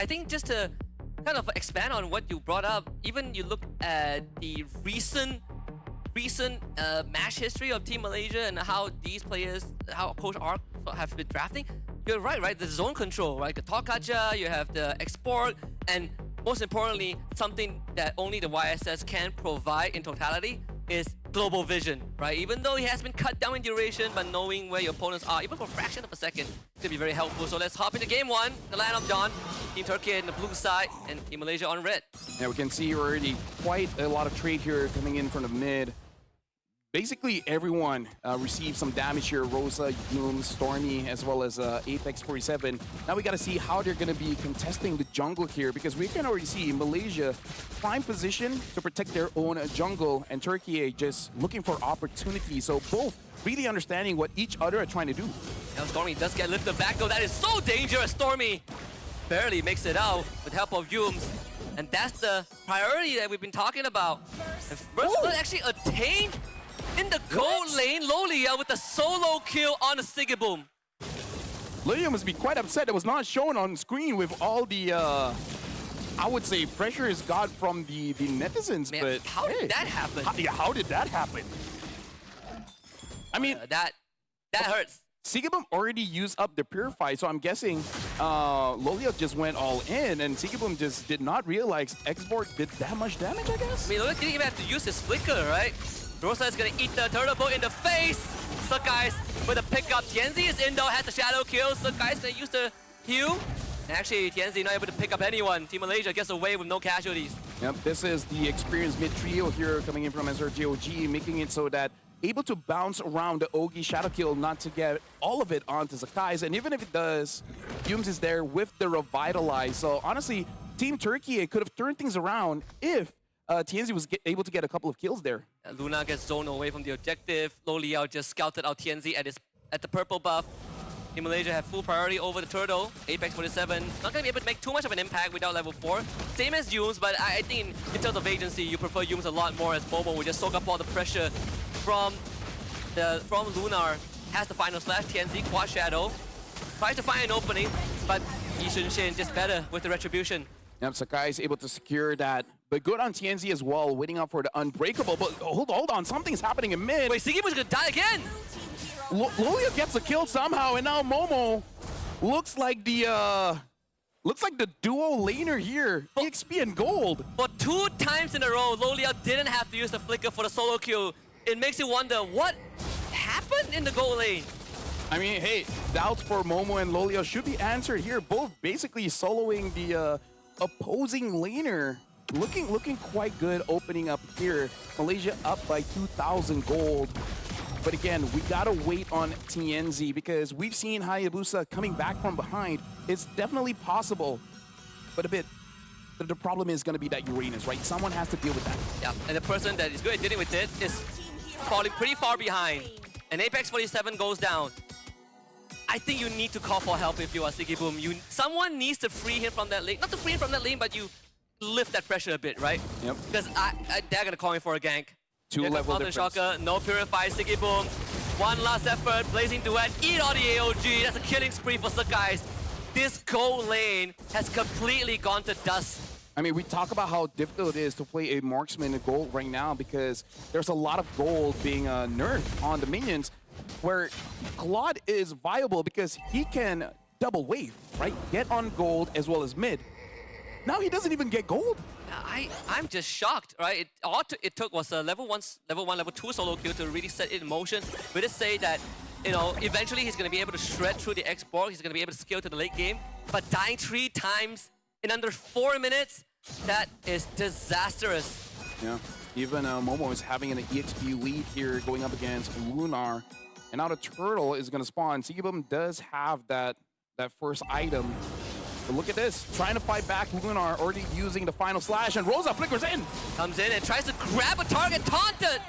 I think just to kind of expand on what you brought up, even you look at the recent match history of Team Malaysia and how these players, how Coach Ark have been drafting, you're right? The zone control, right? The Tolkacha, you have the export, and most importantly, something that only the YSS can provide in totality is global vision, right? Even though it has been cut down in duration, but knowing where your opponents are, even for a fraction of a second, could be very helpful. So let's hop into game one, the line of Dawn. Team Turkey in the blue side, and Team Malaysia on red. Yeah, we can see already quite a lot of trade here coming in from the mid. Basically, everyone received some damage here. Rosa, Yoom, Stormy, as well as Apex47. Now we got to see how they're going to be contesting the jungle here, because we can already see Malaysia prime position to protect their own jungle, and Turkey just looking for opportunity. So both really understanding what each other are trying to do. Now Stormy does get lifted back though. That is so dangerous. Stormy barely makes it out with help of Yooms. And that's the priority that we've been talking about. And first blood actually attained in the gold lane. Lolia with a solo kill on the Sigiboom. Lolia must be quite upset. It was not shown on screen with all the, I would say, pressure is got from the netizens. Man, but how did that happen? How did that happen? I mean, that hurts. Sigiboom already used up the Purify, so I'm guessing Lolia just went all in, and Sigiboom just did not realize Export did that much damage, I guess? I mean, Lolia didn't even have to use his flicker, right? Rosa is gonna eat the turtle boat in the face. Sakai's with a pickup. Tianzi is in though, has the shadow kill. Sakai's gonna use the heal. And actually, Tianzi not able to pick up anyone. Team Malaysia gets away with no casualties. Yep, this is the experienced mid trio here coming in from SRJOG, making it so that able to bounce around the Ogi shadow kill, not to get all of it onto Sakai's. And even if it does, Yooms is there with the Revitalize. So honestly, Team Turkey could have turned things around if Tianzi was able to get a couple of kills there. Luna gets zoned away from the objective. Lo Liao just scouted out Tianzi at the purple buff. Team Malaysia have full priority over the turtle. Apex47 not gonna be able to make too much of an impact without level 4. Same as Yooms, but I think in terms of agency, you prefer Yooms a lot more, as Momo will just soak up all the pressure from Lunar. Has the final slash. Tianzi quad shadow. Tries to find an opening, but Yi Shin just better with the retribution. Yep, Sakai is able to secure that. But good on Tianzi as well, waiting up for the unbreakable. But hold on, something's happening in mid. Wait, Sigiboom's gonna die again! Lolia gets a kill somehow, and now Momo looks like the duo laner here. EXP and gold. For 2 times in a row, Lolia didn't have to use the flicker for the solo kill. It makes you wonder what happened in the gold lane. I mean, hey, doubts for Momo and Lolia should be answered here. Both basically soloing the opposing laner. Looking quite good opening up here. Malaysia up by 2,000 gold. But again, we gotta wait on Tianzi because we've seen Hayabusa coming back from behind. It's definitely possible, but the problem is gonna be that Uranus, right? Someone has to deal with that. Yeah, and the person that is good at dealing with it is falling pretty far behind. And Apex47 goes down. I think you need to call for help if you are Sigiboom. Someone needs to free him from that lane. Not to free him from that lane, but you lift that pressure a bit, right? Yep. Because they're gonna call me for a gank. 2 level difference. Shocker, no Purify, Sigiboom. One last effort, Blazing Duet, eat all the AOG. That's a killing spree for Sakai. This gold lane has completely gone to dust. I mean, we talk about how difficult it is to play a marksman in gold right now because there's a lot of gold being nerfed on the minions, where Claude is viable because he can double wave, right? Get on gold as well as mid. Now he doesn't even get gold. I'm just shocked, right? It took was a level 1, level 2 solo kill to really set it in motion. We just say that, you know, eventually he's going to be able to shred through the export. He's going to be able to scale to the late game. But dying 3 times in under 4 minutes, that is disastrous. Yeah, even Momo is having an EXP lead here going up against Lunar. And now the turtle is going to spawn. Sigiboom does have that first item. But look at this, trying to fight back. Lunar already using the final slash, and Rosa flickers in. Comes in and tries to grab a target, taunted.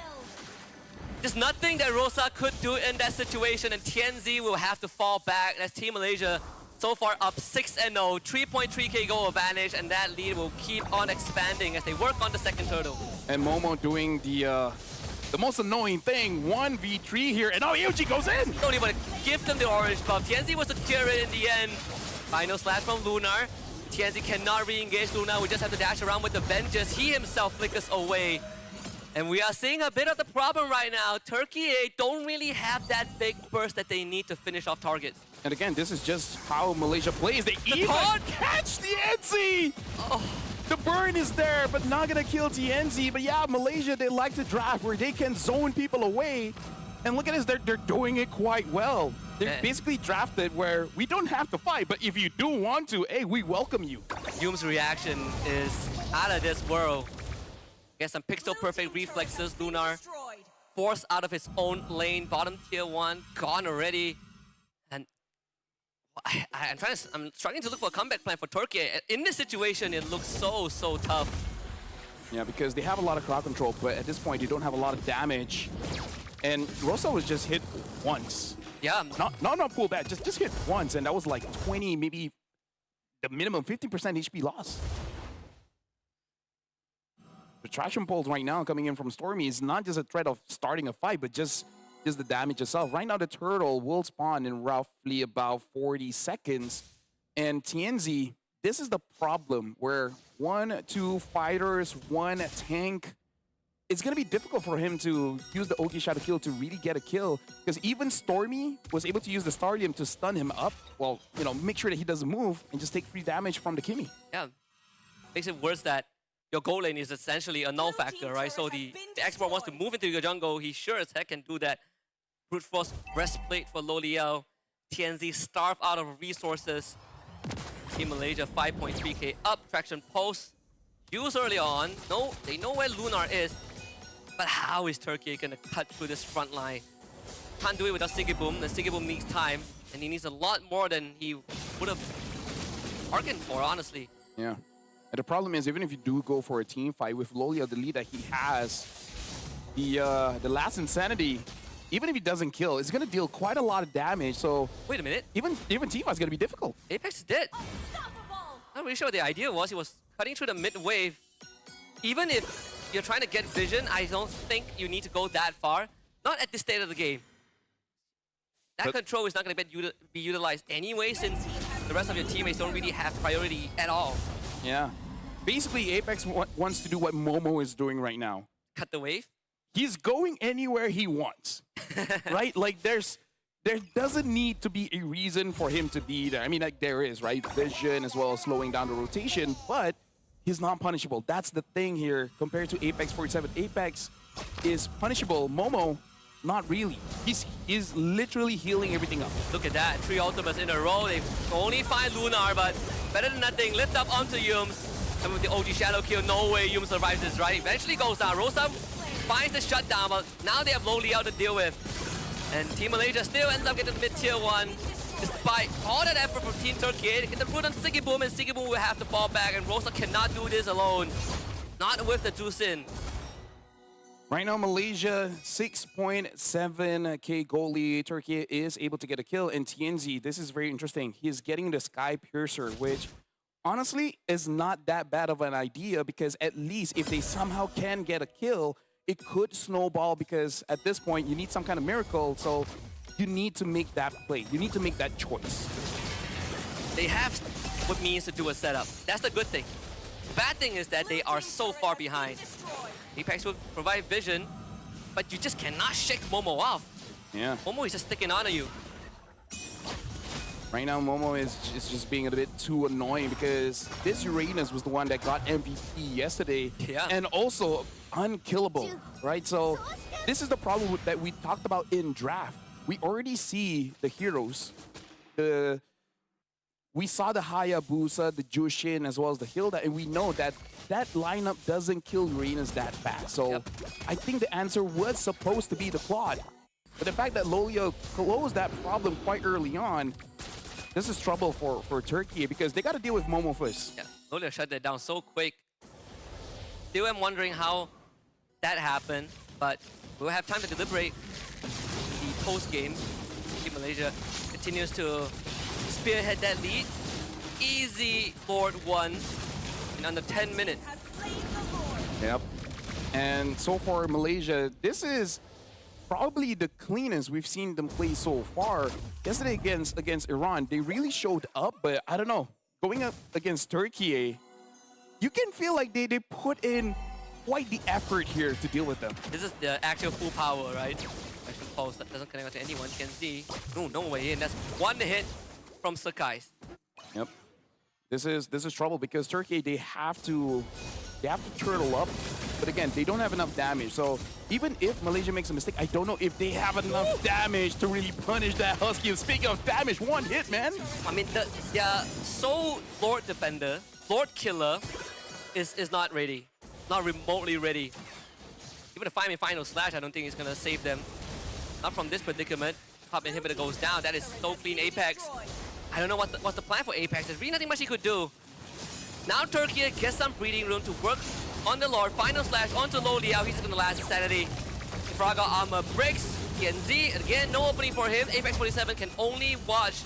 There's nothing that Rosa could do in that situation, and Tianzi will have to fall back. That's Team Malaysia so far up 6-0, 3.3k goal advantage, and that lead will keep on expanding as they work on the second turtle. And Momo doing the most annoying thing, 1v3 here, and now EOG goes in! Don't even give them the orange buff. Tianzi was a cure in the end. Final slash from Lunar. TNZ cannot re-engage Luna. We just have to dash around with the Vengeance. He himself flickers away. And we are seeing a bit of the problem right now. TURKIYE don't really have that big burst that they need to finish off targets. And again, this is just how Malaysia plays. They even catch TNZ! Oh. The burn is there, but not gonna kill TNZ. But yeah, Malaysia, they like to draft where they can zone people away. And look at this, they're doing it quite well. They're basically drafted where we don't have to fight, but if you do want to, hey, we welcome you. Hume's reaction is out of this world. Get some pixel perfect reflexes. Lunar forced out of his own lane. Bottom tier 1 gone already. And I'm struggling to look for a comeback plan for TURKIYE. In this situation, it looks so tough. Yeah, because they have a lot of crowd control, but at this point, they don't have a lot of damage. And Rosa was just hit once. Yeah. Not pull back, just hit once, and that was like 20, maybe the minimum 50% HP loss. The traction pulls right now coming in from Stormy is not just a threat of starting a fight, but just the damage itself. Right now, the turtle will spawn in roughly about 40 seconds. And TNZ, this is the problem where 1, 2 fighters, 1 tank. It's going to be difficult for him to use the Oki Shadow Kill to really get a kill, because even Stormy was able to use the Stardom to stun him up. Well, you know, make sure that he doesn't move and just take free damage from the Kimmy. Yeah. Makes it worse that your goal lane is essentially a null factor, right? So the expert wants to move into your jungle. He sure as heck can do that. Brute Force breastplate for Loliao. TNZ starve out of resources. Team Malaysia 5.3k up. Traction pulse used early on. No, they know where Lunar is. But how is TURKIYE gonna cut through this front line? Can't do it without Sigiboom. The Sigiboom needs time, and he needs a lot more than he would have bargained for, honestly. Yeah. And the problem is, even if you do go for a team fight with Lolia, the lead that he has, the last Insanity, even if he doesn't kill, it's gonna deal quite a lot of damage. So wait a minute. Even Tifa's gonna be difficult. Apex is dead. Not really sure what the idea was. He was cutting through the mid wave. Even if you're trying to get vision, I don't think you need to go that far. Not at this state of the game. That control is not going to be utilized anyway, since the rest of your teammates don't really have priority at all. Yeah. Basically, Apex wants to do what Momo is doing right now. Cut the wave? He's going anywhere he wants, right? Like, there doesn't need to be a reason for him to be there. I mean, like, there is, right? Vision as well as slowing down the rotation, but he's not punishable. That's the thing here compared to Apex 47. Apex is punishable. Momo, not really. He's literally healing everything up. Look at that. 3 ultimates in a row. They only find Lunar, but better than nothing. Lift up onto Yums. And with the OG Shadow Kill, no way Yums survives this, right? Eventually goes down. Rosa finds the shutdown, but now they have Loliao to deal with. And Team Malaysia still ends up getting mid-tier 1. Despite all that effort from Team TURKIYE, they get the root on Sigiboom, and Sigiboom will have to fall back, and Rosa cannot do this alone. Not with the Jusin. Right now, Malaysia, 6.7k goal lead. TURKIYE is able to get a kill, and TNZ, this is very interesting. He's getting the Sky Piercer, which honestly is not that bad of an idea, because at least if they somehow can get a kill, it could snowball, because at this point, you need some kind of miracle, so you need to make that play. You need to make that choice. They have what means to do a setup. That's the good thing. The bad thing is that they are so far behind. Apex will provide vision, but you just cannot shake Momo off. Yeah. Momo is just sticking onto you. Right now, Momo is just being a bit too annoying, because this Uranus was the one that got MVP yesterday. Yeah. And also unkillable, right? So this is the problem that we talked about in draft. We already see the heroes. We saw the Hayabusa, the Jushin, as well as the Hilda, and we know that that lineup doesn't kill Uranus that fast. So I think the answer was supposed to be the Claude. But the fact that Lolio closed that problem quite early on, this is trouble for TURKIYE, because they got to deal with Momo first. Yeah, Lolio shut that down so quick. Still am wondering how that happened, but we'll have time to deliberate the post-game. Team Malaysia continues to spearhead that lead. Easy Lord 1 in under 10 minutes. Yep. And so far, Malaysia, this is probably the cleanest we've seen them play so far. Yesterday against Iran, they really showed up, but I don't know. going up against Turkey, you can feel like they put in quite the effort here to deal with them. This is the actual full power, right? Actual pulse that doesn't connect to anyone. You can see, no way in. That's one hit from Sakai's. Yep. This is trouble because Turkey, they have to turtle up, but again, they don't have enough damage. So even if Malaysia makes a mistake, I don't know if they have enough damage to really punish that Husky. Speaking of damage, one hit, man. I mean, their sole Lord Defender, Lord Killer, is not ready. Not remotely ready. Even the 5-man final slash, I don't think is gonna save them. Not from this predicament. Top inhibitor goes down. That is so clean. Apex. I don't know what's the plan for Apex. There's really nothing much he could do. Now Turkey gets some breathing room to work on the Lord. Final slash onto Low Liao. He's gonna last insanity. Fraga armor breaks. TNZ, again, no opening for him. Apex 47 can only watch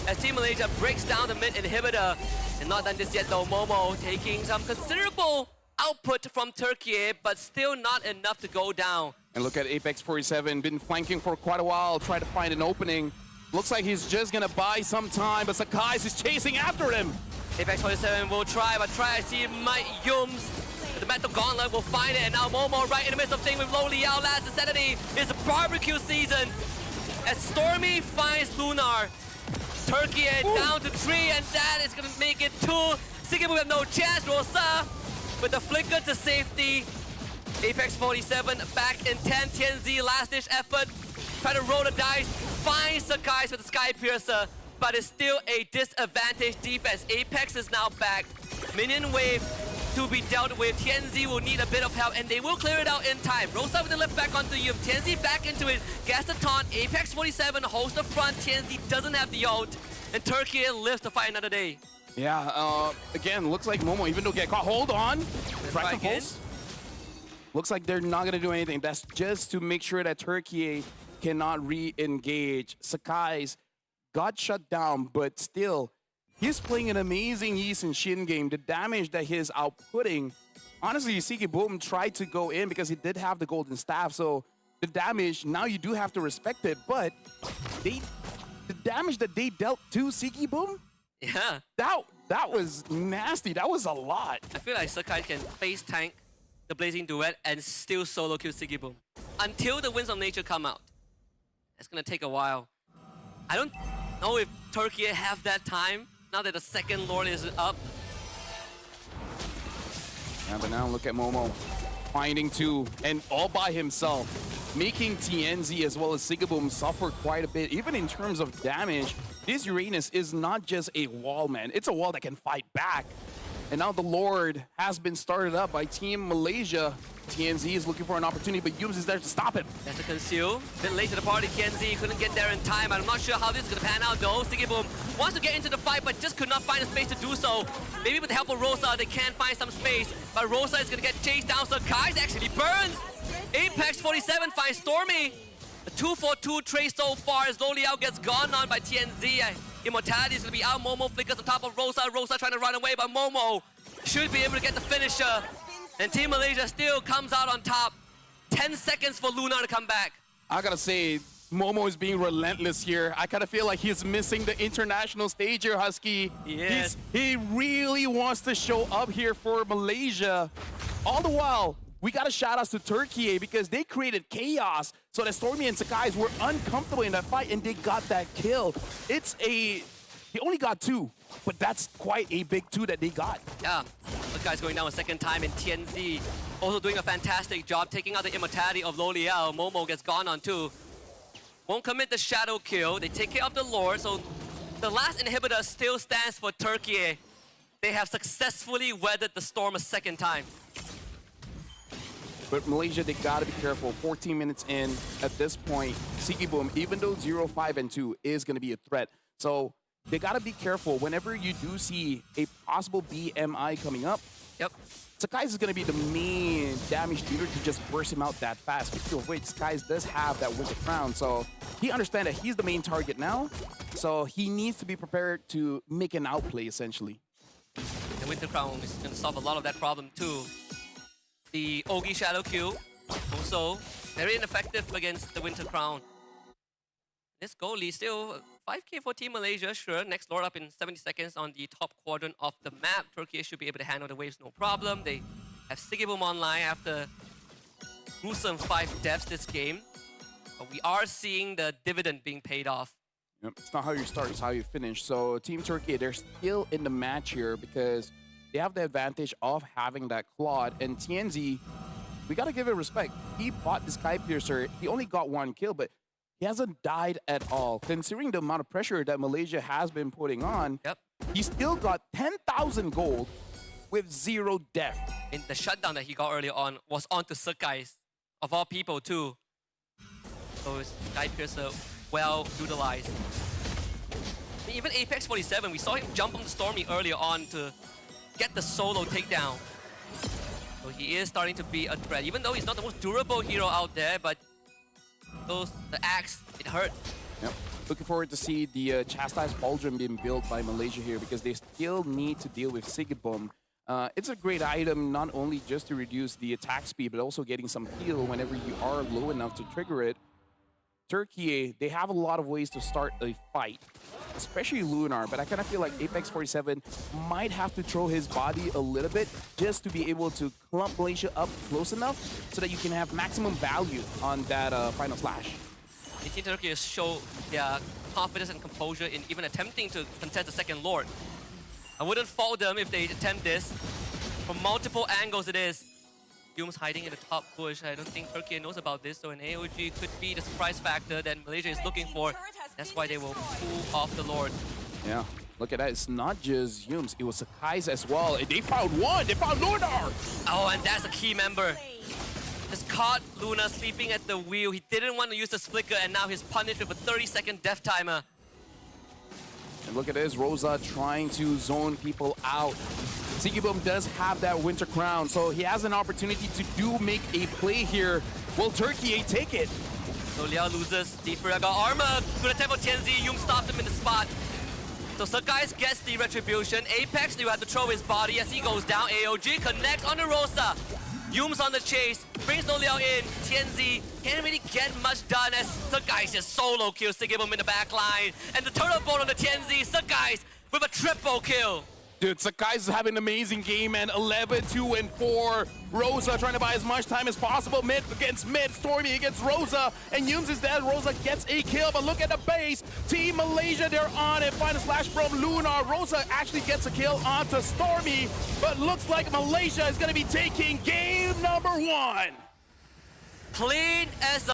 as Team Malaysia breaks down the mid inhibitor. And not done this yet though. Momo taking some considerable output from Turkey, but still not enough to go down. And look at Apex 47, been flanking for quite a while, try to find an opening. Looks like he's just gonna buy some time, but Sakai's is chasing after him. Apex 47 will try, but try to see Mike Yums. The Metal Gauntlet will find it, and now Momo right in the midst of things with Low Liao. Last insanity is a barbecue season. As Stormy finds Lunar. Turkey down to 3, and that is gonna make it 2. Siggy will have no chance. Rosa with the flicker to safety. Apex 47 back in 10. TNZ last ditch effort. Try to roll the dice. Finds Sakai's with the Sky Piercer, but it's still a disadvantaged defense. Apex is now back. Minion wave to be dealt with. TNZ will need a bit of help, and they will clear it out in time. Rosa with the lift back onto you. TNZ back into it. Gas the taunt. Apex 47 holds the front. TNZ doesn't have the ult, and Turkey lives to fight another day. Yeah, again, looks like Momo, even though get caught, hold on. Track the pulse. Looks like they're not gonna do anything. That's just to make sure that Turkey cannot re-engage. Sakai's got shut down, but still, he's playing an amazing Yi and Shin game. The damage that he's outputting, honestly, Siki Boom tried to go in because he did have the golden staff, so the damage, now you do have to respect it, but the damage that they dealt to Siki Boom, yeah, that was nasty. That was a lot. I feel like Sakai can face tank the Blazing Duet and still solo kill Sigi Boom until the Winds of Nature come out. It's gonna take a while. I don't know if Turkey have that time now that the second Lord is up. Yeah, but now look at Momo finding 2 and all by himself, making TNZ as well as Sigaboom suffer quite a bit. Even in terms of damage, this Uranus is not just a wall, man. It's a wall that can fight back. And now the Lord has been started up by Team Malaysia. TNZ is looking for an opportunity, but Yums is there to stop him. That's a conceal. Bit late to the party, TNZ couldn't get there in time. I'm not sure how this is gonna pan out though. Sigi Boom wants to get into the fight, but just could not find a space to do so. Maybe with the help of Rosa, they can find some space, but Rosa is gonna get chased down, so Kai's actually burns. Apex 47 finds Stormy. A 2-for-2 trade so far as Low Liao gets gone on by TNZ. Immortality is gonna be out. Momo flickers on top of Rosa. Rosa trying to run away, but Momo should be able to get the finisher. And Team Malaysia still comes out on top. 10 seconds for Luna to come back. I gotta say, Momo is being relentless here. I kind of feel like he's missing the international stage here, Husky. Yes. He really wants to show up here for Malaysia. All the while, we got to shout out to Turkey because they created chaos so that Stormy and Sakai's were uncomfortable in that fight and they got that kill. They only got 2, but that's quite a big 2 that they got. Yeah, the guy's going down a second time, and TNZ also doing a fantastic job taking out the immortality of Low Liao. Momo gets gone on too. Won't commit the shadow kill. They take care of the Lord, so the last inhibitor still stands for Turkey. They have successfully weathered the storm a second time. But Malaysia, they gotta be careful. 14 minutes in at this point, Siki Boom, even though 0, 5, and 2 is gonna be a threat. So they gotta be careful whenever you do see a possible BMI coming up. Yep. Sakai's is gonna be the main damage dealer to just burst him out that fast. Speaking of which, Sakai's does have that Winter Crown, so he understands that he's the main target now. So he needs to be prepared to make an outplay, essentially. The Winter Crown is gonna solve a lot of that problem too. The Ogi Shadow Q, also very ineffective against the Winter Crown. This goalie still 5K for Team Malaysia, sure. Next Lord up in 70 seconds on the top quadrant of the map. Turkey should be able to handle the waves no problem. They have Sigibum online after gruesome 5 deaths this game. But we are seeing the dividend being paid off. Yep. It's not how you start, it's how you finish. So Team Turkey, they're still in the match here because they have the advantage of having that Claude. And TNZ, we got to give it respect. He bought the Sky Piercer. He only got 1 kill, but he hasn't died at all. Considering the amount of pressure that Malaysia has been putting on, he still got 10,000 gold with 0 death. In the shutdown that he got earlier on was onto Sakai's, of all people too. So his Sky Piercer well utilized. I mean, even Apex 47, we saw him jump on the Stormy earlier on to get the solo takedown. So he is starting to be a threat, even though he's not the most durable hero out there, but the axe, it hurts. Yep. Looking forward to see the Chastised Pauldron being built by Malaysia here because they still need to deal with Sigibum. It's a great item, not only just to reduce the attack speed, but also getting some heal whenever you are low enough to trigger it. Turkey, they have a lot of ways to start a fight, especially Lunar, but I kind of feel like Apex 47 might have to throw his body a little bit just to be able to clump Malaysia up close enough so that you can have maximum value on that final slash. Team Turkey has shown their confidence and composure in even attempting to contest the second Lord. I wouldn't fault them if they attempt this. From multiple angles it is. Hume's hiding in the top bush. I don't think Turkey knows about this, so an AOG could be the surprise factor that Malaysia is looking for. That's why they will pull off the Lord. Yeah, look at that. It's not just Humes, it was Sakai's as well. They found one! They found Lunar! Oh, and that's a key member. Just caught Luna sleeping at the wheel. He didn't want to use the flicker, and now he's punished with a 30-second death timer. And look at this, Rosa trying to zone people out. Sigibum does have that Winter Crown, so he has an opportunity to make a play here. Will Turkey take it? So Liao loses. The Furia got armor. Good attempt for Tianzi. Yum stops him in the spot. So Sakai's gets the retribution. Apex, you have to throw his body as he goes down. AOG connects on the Rosa. Yum's on the chase. Brings No Liao in. Tianzi can't really get much done as Sakai's just solo kills Sigibum in the back line. And the turtle bolt on the Tianzi. Sakai's with a triple kill. Dude, Sakai's having an amazing game, and 11, 2, and 4. Rosa trying to buy as much time as possible. Mid against mid, Stormy against Rosa, and Yunes is dead. Rosa gets a kill, but look at the base. Team Malaysia, they're on it. Final slash from Lunar. Rosa actually gets a kill onto Stormy, but looks like Malaysia is going to be taking game number 1. Clean as a